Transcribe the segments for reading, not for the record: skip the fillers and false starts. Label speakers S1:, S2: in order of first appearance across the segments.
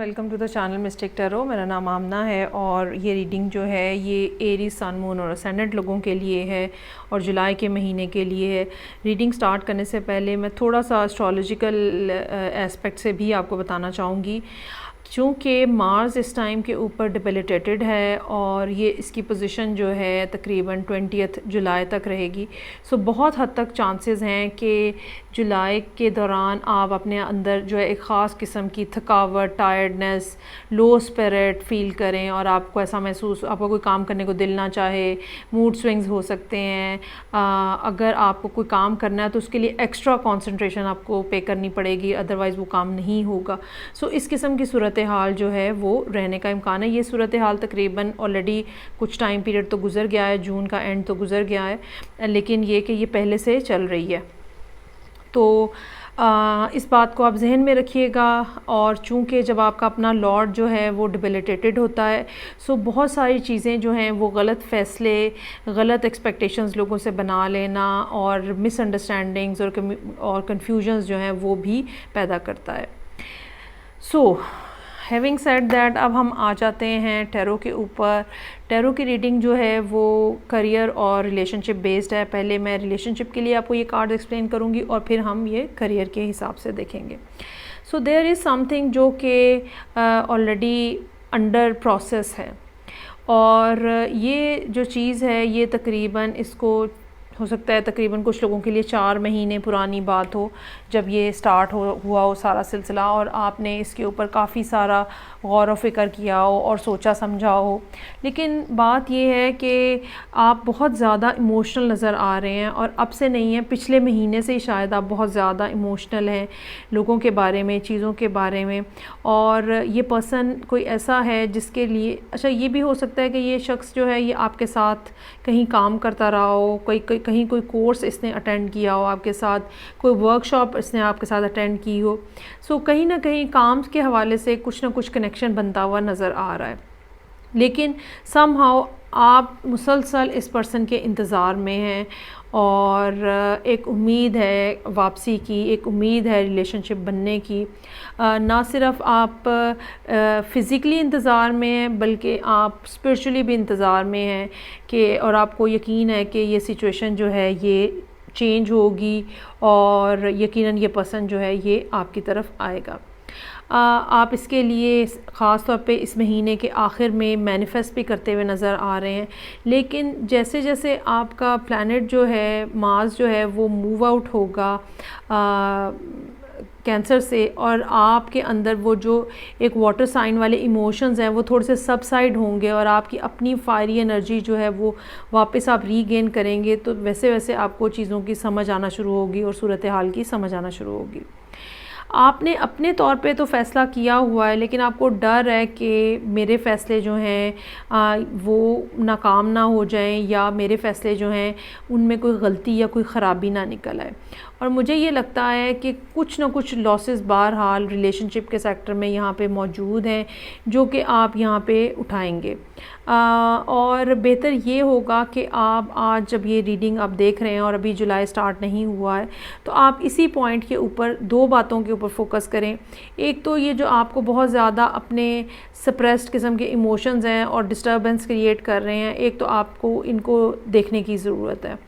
S1: Welcome to the channel mistake tarot. मेरा नाम आमना है और ये रीडिंग जो है ये एरीज सन मून और असेंडेंट लोगों के लिए है और जुलाई के महीने के लिए है। रीडिंग स्टार्ट करने से पहले मैं थोड़ा सा एस्ट्रोलॉजिकल एस्पेक्ट से भी आपको बताना चाहूँगी। चूँकि मार्स इस टाइम के ऊपर डिबिलिटेटेड है और ये इसकी पोजीशन जो है तकरीबन 20 जुलाई तक रहेगी। सो बहुत हद तक चांसेस हैं कि जुलाई के दौरान आप अपने अंदर जो है एक ख़ास किस्म की थकावट, टायर्डनेस, लो स्पिरिट फ़ील करें और आपको ऐसा महसूस, आपको कोई काम करने को दिल ना चाहे, मूड स्विंग्स हो सकते हैं। अगर आपको कोई काम करना है तो उसके लिए एक्स्ट्रा कंसंट्रेशन आपको पे करनी पड़ेगी, अदरवाइज़ वो काम नहीं होगा। सो इस किस्म की सूरत हाल जो है वो रहने का इम्कान है। ये सूरत हाल तकरीबन ऑलरेडी कुछ टाइम पीरियड तो गुज़र गया है, जून का एंड तो गुज़र गया है, लेकिन ये कि ये पहले से चल रही है। तो इस बात को आप जहन में रखिएगा। और चूँकि जब आपका अपना लॉर्ड जो है वो डिबिलिटेटेड होता है, सो बहुत सारी चीज़ें जो हैं वो गलत फ़ैसले, गलत एक्सपेक्टेशंस लोगों से बना लेना और मिसअंडरस्टैंडिंग्स और कन्फ्यूजन्स जो हैं वो भी पैदा करता है। सो हैविंग सेड दैट, अब हम आ जाते हैं टैरो के ऊपर। टैरो की रीडिंग जो है वो करियर और रिलेशनशिप बेस्ड है। पहले मैं रिलेशनशिप के लिए आपको ये कार्ड एक्सप्लेन करूँगी और फिर हम ये करियर के हिसाब से देखेंगे। सो देयर इज़ समथिंग जो कि ऑलरेडी अंडर प्रोसेस है और ये जो चीज़ है ये तकरीबन, इसको हो सकता है तकरीबन कुछ लोगों के लिए 4 महीने पुरानी बात हो जब ये स्टार्ट हुआ हो सारा सिलसिला, और आपने इसके ऊपर काफ़ी सारा गौर व फिक्र किया हो और सोचा समझा हो। लेकिन बात ये है कि आप बहुत ज़्यादा इमोशनल नज़र आ रहे हैं और अब से नहीं है, पिछले महीने से ही शायद आप बहुत ज़्यादा इमोशनल हैं लोगों के बारे में, चीज़ों के बारे में। और ये पर्सन कोई ऐसा है जिसके लिए, अच्छा ये भी हो सकता है कि ये शख्स जो है ये आपके साथ कहीं काम करता रहा हो, कहीं कोई कोर्स इसने अटेंड किया हो आपके साथ, कोई वर्कशॉप इसने आपके साथ अटेंड की हो। सो कहीं ना कहीं काम के हवाले से कुछ ना कुछ कनेक्शन बनता हुआ नज़र आ रहा है। लेकिन समहाउ आप मुसलसल इस पर्सन के इंतज़ार में हैं और एक उम्मीद है वापसी की, एक उम्मीद है रिलेशनशिप बनने की। ना सिर्फ आप फ़िज़िकली इंतज़ार में हैं बल्कि आप स्पिरिचुअली भी इंतज़ार में हैं कि, और आपको यकीन है कि ये सिचुएशन जो है ये चेंज होगी और यकीनन ये पर्सन जो है ये आपकी तरफ आएगा। आप इसके लिए ख़ास तौर पे इस महीने के आखिर में मैनिफेस्ट भी करते हुए नज़र आ रहे हैं। लेकिन जैसे जैसे आपका प्लैनेट जो है, मार्स जो है वो मूव आउट होगा कैंसर से, और आपके अंदर वो जो एक वाटर साइन वाले इमोशंस हैं वो थोड़े से सबसाइड होंगे और आपकी अपनी फायरी एनर्जी जो है वो वापस आप रीगेन करेंगे, तो वैसे वैसे आपको चीज़ों की समझ आना शुरू होगी और सूरत हाल की समझ आना शुरू होगी। आपने अपने तौर पे तो फ़ैसला किया हुआ है, लेकिन आपको डर है कि मेरे फ़ैसले जो हैं वो नाकाम ना हो जाएं या मेरे फ़ैसले जो हैं उनमें कोई गलती या कोई ख़राबी ना निकल आए। और मुझे ये लगता है कि कुछ ना कुछ लॉसेस बहरहाल रिलेशनशिप के सेक्टर में यहाँ पे मौजूद हैं जो कि आप यहाँ पे उठाएंगे। और बेहतर ये होगा कि आप आज जब ये रीडिंग आप देख रहे हैं और अभी जुलाई स्टार्ट नहीं हुआ है, तो आप इसी पॉइंट के ऊपर 2 बातों के ऊपर फोकस करें। एक तो ये जो आपको बहुत ज़्यादा अपने सप्रेस्ड किस्म के इमोशंस हैं और डिस्टर्बेंस क्रिएट कर रहे हैं, एक तो आपको इनको देखने की ज़रूरत है।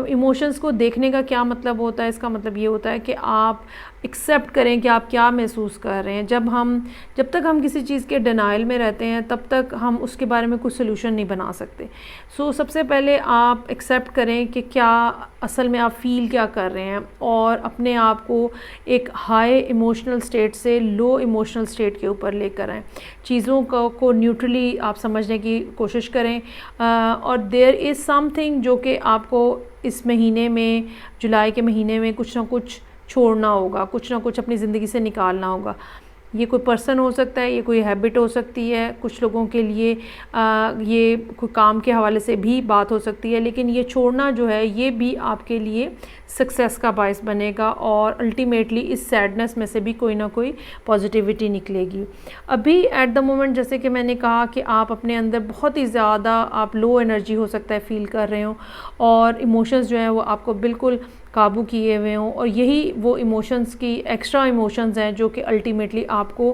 S1: इमोशंस को देखने का क्या मतलब होता है? इसका मतलब ये होता है कि आप एक्सेप्ट करें कि आप क्या महसूस कर रहे हैं। जब तक हम किसी चीज़ के डिनाइल में रहते हैं तब तक हम उसके बारे में कुछ सोल्यूशन नहीं बना सकते। सो सबसे पहले आप एक्सेप्ट करें कि क्या असल में आप फ़ील क्या कर रहे हैं और अपने आप को एक हाई इमोशनल स्टेट से लो इमोशनल स्टेट के ऊपर लेकर आएँ। चीज़ों को न्यूट्रली आप समझने की कोशिश करें। और देयर इज़ समथिंग जो कि आपको इस महीने में, जुलाई के महीने में कुछ ना कुछ छोड़ना होगा, कुछ ना कुछ अपनी ज़िंदगी से निकालना होगा। ये कोई पर्सन हो सकता है, ये कोई हैबिट हो सकती है, कुछ लोगों के लिए ये कोई काम के हवाले से भी बात हो सकती है। लेकिन ये छोड़ना जो है ये भी आपके लिए सक्सेस का बायस बनेगा और अल्टीमेटली इस सैडनेस में से भी कोई ना कोई पॉजिटिविटी निकलेगी। अभी एट द मोमेंट जैसे कि मैंने कहा कि आप अपने अंदर बहुत ही ज़्यादा आप लो एनर्जी हो सकता है फ़ील कर रहे हो और इमोशंस जो हैं वो आपको बिल्कुल काबू किए हुए हों, और यही वो इमोशंस की एक्स्ट्रा इमोशंस हैं जो कि अल्टीमेटली आपको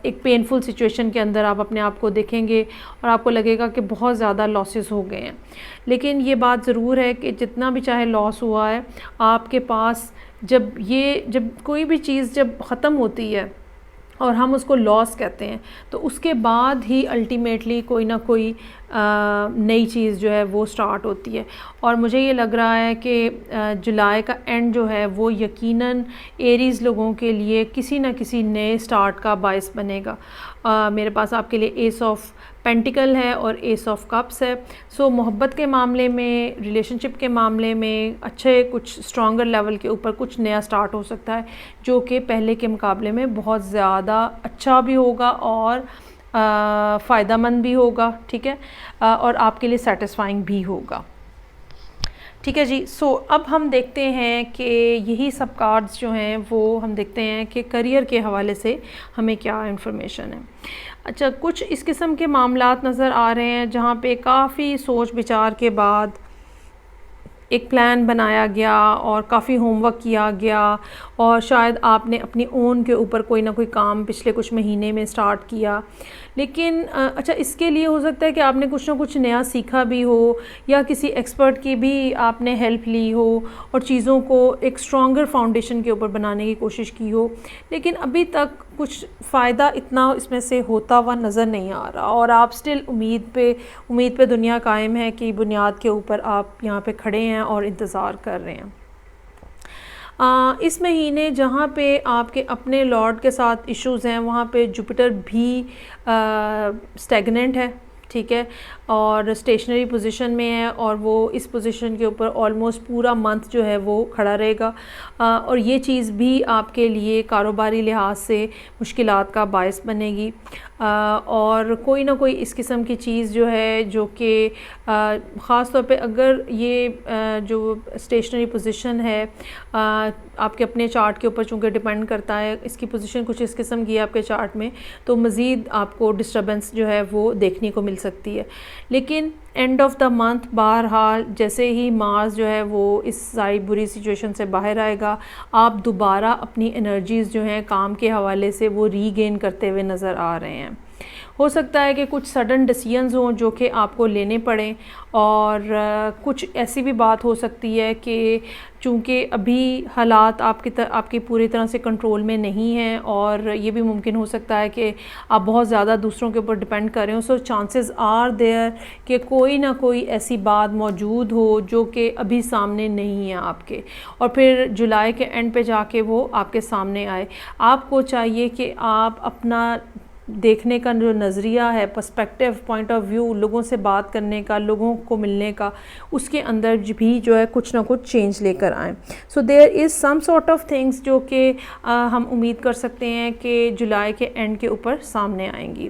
S1: एक पेनफुल सिचुएशन के अंदर आप अपने आप को देखेंगे और आपको लगेगा कि बहुत ज़्यादा लॉसेस हो गए हैं। लेकिन ये बात ज़रूर है कि जितना भी चाहे लॉस हुआ है, आपके पास जब कोई भी चीज़ जब ख़त्म होती है और हम उसको लॉस कहते हैं, तो उसके बाद ही अल्टीमेटली कोई ना कोई नई चीज़ जो है वो स्टार्ट होती है। और मुझे ये लग रहा है कि जुलाई का एंड जो है वो यकीनन एरीज़ लोगों के लिए किसी न किसी नए स्टार्ट का बायस बनेगा। मेरे पास आपके लिए एस ऑफ पेंटिकल है और एस ऑफ कप्स है। सो मोहब्बत के मामले में, रिलेशनशिप के मामले में अच्छे कुछ स्ट्रॉन्गर लेवल के ऊपर कुछ नया स्टार्ट हो सकता है जो कि पहले के मुकाबले में बहुत ज़्यादा अच्छा भी होगा और फ़ायदेमंद भी होगा, ठीक है, और आपके लिए सेटिस्फाइंग भी होगा। ठीक है जी। सो अब हम देखते हैं कि यही सब कार्ड्स जो हैं वो हम देखते हैं कि करियर के हवाले से हमें क्या इन्फॉर्मेशन है। अच्छा, कुछ इस किस्म के मामलात नज़र आ रहे हैं जहाँ पे काफ़ी सोच विचार के बाद एक प्लान बनाया गया और काफ़ी होमवर्क किया गया, और शायद आपने अपनी ओन के ऊपर कोई ना कोई काम पिछले कुछ महीने में स्टार्ट किया। लेकिन अच्छा, इसके लिए हो सकता है कि आपने कुछ ना कुछ नया सीखा भी हो या किसी एक्सपर्ट की भी आपने हेल्प ली हो और चीज़ों को एक स्ट्रॉन्गर फाउंडेशन के ऊपर बनाने की कोशिश की हो, लेकिन अभी तक कुछ फ़ायदा इतना इसमें से होता हुआ नज़र नहीं आ रहा, और आप स्टिल उम्मीद पे दुनिया कायम है कि बुनियाद के ऊपर आप यहाँ पे खड़े हैं और इंतज़ार कर रहे हैं। इस महीने जहाँ पे आपके अपने लॉर्ड के साथ इश्यूज़ हैं, वहाँ पे जुपिटर भी स्टैग्नेंट है, ठीक है, और स्टेशनरी पोजीशन में है, और वो इस पोजीशन के ऊपर ऑलमोस्ट पूरा मंथ जो है वो खड़ा रहेगा, और ये चीज़ भी आपके लिए कारोबारी लिहाज से मुश्किलात का बायस बनेगी, और कोई ना कोई इस किस्म की चीज़ जो है जो कि ख़ास तौर पे अगर ये जो स्टेशनरी पोजीशन है आपके अपने चार्ट के ऊपर चूँकि डिपेंड करता है, इसकी पोजीशन कुछ इस किस्म की है आपके चार्ट में, तो मज़ीद आपको डिस्टर्बेंस जो है वो देखने को मिल सकती है। लेकिन एंड ऑफ द मंथ बहरहाल जैसे ही मार्स जो है वो इस सारी बुरी सिचुएशन से बाहर आएगा, आप दोबारा अपनी एनर्जीज़ जो हैं काम के हवाले से वो रीगेन करते हुए नज़र आ रहे हैं। हो सकता है कि कुछ सडन डिसीजंस हों जो कि आपको लेने पड़ें, और कुछ ऐसी भी बात हो सकती है कि चूँकि अभी हालात आपकी पूरी तरह से कंट्रोल में नहीं हैं, और ये भी मुमकिन हो सकता है कि आप बहुत ज़्यादा दूसरों के ऊपर डिपेंड कर रहे हो। सो चांसेस आर देयर कि कोई ना कोई ऐसी बात मौजूद हो जो कि अभी सामने नहीं है आपके, और फिर जुलाई के एंड पे जाके वो आपके सामने आए। आपको चाहिए कि आप अपना देखने का जो नज़रिया है, पर्सपेक्टिव, पॉइंट ऑफ व्यू, लोगों से बात करने का, लोगों को मिलने का, उसके अंदर भी जो है कुछ ना कुछ चेंज लेकर आएँ। So there is some sort of things जो कि हम उम्मीद कर सकते हैं कि जुलाई के एंड के ऊपर सामने आएंगी,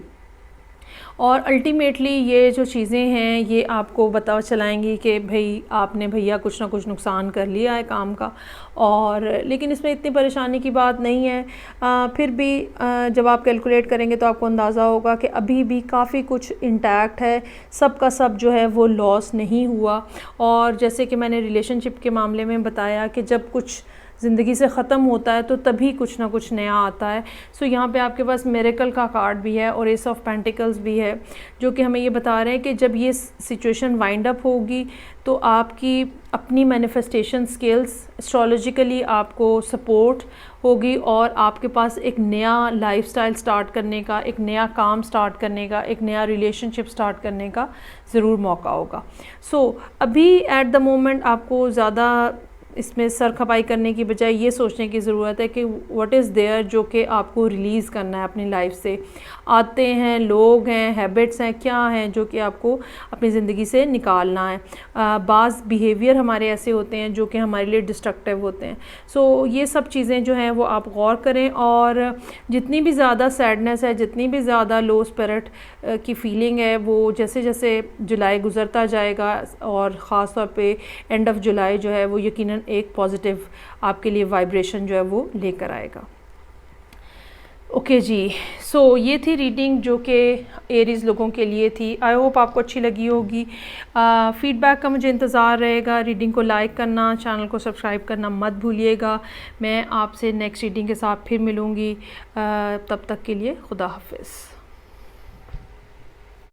S1: और अल्टीमेटली ये जो चीज़ें हैं ये आपको बता चलाएंगी कि भाई आपने भैया कुछ ना कुछ नुकसान कर लिया है काम का, और लेकिन इसमें इतनी परेशानी की बात नहीं है। फिर भी जब आप कैलकुलेट करेंगे तो आपको अंदाज़ा होगा कि अभी भी काफ़ी कुछ इंटैक्ट है, सब का सब जो है वो लॉस नहीं हुआ। और जैसे कि मैंने रिलेशनशिप के मामले में बताया कि जब कुछ ज़िंदगी से ख़त्म होता है तो तभी कुछ ना कुछ नया आता है। सो यहाँ पे आपके पास मिरेकल का कार्ड भी है और एस ऑफ पेंटिकल्स भी है, जो कि हमें ये बता रहे हैं कि जब ये सिचुएशन वाइंड अप होगी तो आपकी अपनी मैनिफेस्टेशन स्किल्स एस्ट्रोलॉजिकली आपको सपोर्ट होगी, और आपके पास एक नया लाइफस्टाइल स्टार्ट करने का, एक नया काम स्टार्ट करने का, एक नया रिलेशनशिप स्टार्ट करने का ज़रूर मौका होगा। सो अभी एट द मोमेंट आपको ज़्यादा इसमें सर खपाई करने की बजाय ये सोचने की ज़रूरत है कि व्हाट इज़ देयर जो कि आपको रिलीज़ करना है अपनी लाइफ से। आते हैं, लोग हैं, हैबिट्स हैं, क्या हैं जो कि आपको अपनी ज़िंदगी से निकालना है। बाज़ बिहेवियर हमारे ऐसे होते हैं जो कि हमारे लिए डिस्ट्रक्टिव होते हैं। सो ये सब चीज़ें जो हैं वो आप गौर करें, और जितनी भी ज़्यादा सैडनेस है, जितनी भी ज़्यादा लो स्पिरिट की फीलिंग है, वो जैसे जैसे जुलाई गुज़रता जाएगा और ख़ास तौर पे एंड ऑफ जुलाई जो है वो यकीनन एक पॉजिटिव आपके लिए वाइब्रेशन जो है वो लेकर आएगा। ओके जी, सो ये थी रीडिंग जो कि एरीज़ लोगों के लिए थी। आई होप आपको अच्छी लगी होगी। फ़ीडबैक का मुझे इंतज़ार रहेगा। रीडिंग को लाइक करना, चैनल को सब्सक्राइब करना मत भूलिएगा। मैं आपसे नेक्स्ट रीडिंग के साथ फिर मिलूँगी। तब तक के लिए खुदा हाफ़िज़।